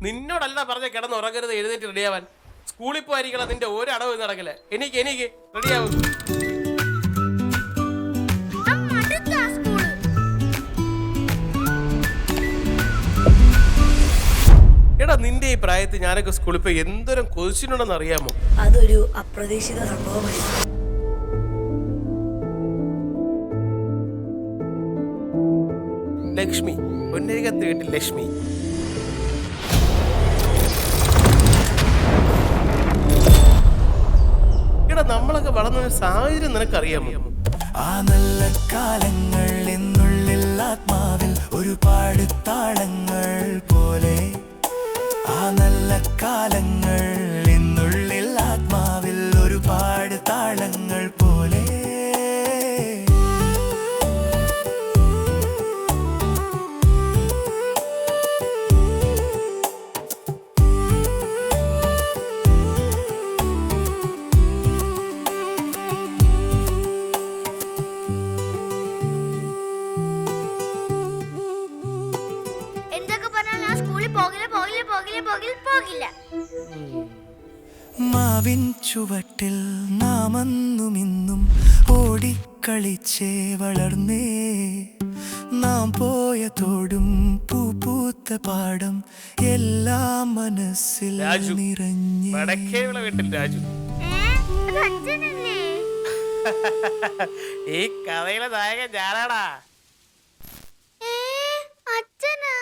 നിന്നോടല്ല പറഞ്ഞ കിടന്ന് ഉറങ്ങരുത്, എഴുന്നേറ്റ് റെഡിയാവാൻ. സ്കൂളിൽ പോയിരിക്കണം, നിന്റെ ഒരു അടവ് നടക്കില്ല. എനിക്ക് റെഡിയാവും. എടാ നിന്റെ ഈ പ്രായത്തിൽ ഞാനൊക്കെ സ്കൂളിൽ പോയി എന്തോരം കൊതിച്ചിട്ടുണ്ടെന്ന് അറിയാമോ? അതൊരു അപ്രതീക്ഷിത സംഭവമായി. ലക്ഷ്മി, പൊന്നരികത്ത് വീട്ടിൽ ലക്ഷ്മി. എടാ നമ്മളൊക്കെ വളർന്ന സാഹചര്യം നിനക്കറിയാമോ? ആ നല്ല കാലങ്ങൾ എന്നുള്ളിൽ ആത്മാവിൽ ഒരുപാട് താളങ്ങൾ പോലെ. ആ നല്ല കാലങ്ങൾ എന്നുള്ളിൽ ആത്മാവിൽ ഒരുപാട് താളങ്ങൾ പോലെ. മാവിൻ ചുവട്ടിൽ നാം അന്നും ഇന്നും ഓടിക്കളിച്ചേ വളർന്നേ. നാം പോയ തോടും പൂപ്പൂത്ത പാടം എല്ലാം മനസ്സിൽ നിറഞ്ഞേ. ഈ കഥയിലെ നായകൻ ഞാനാടാ. അച്ഛനാ?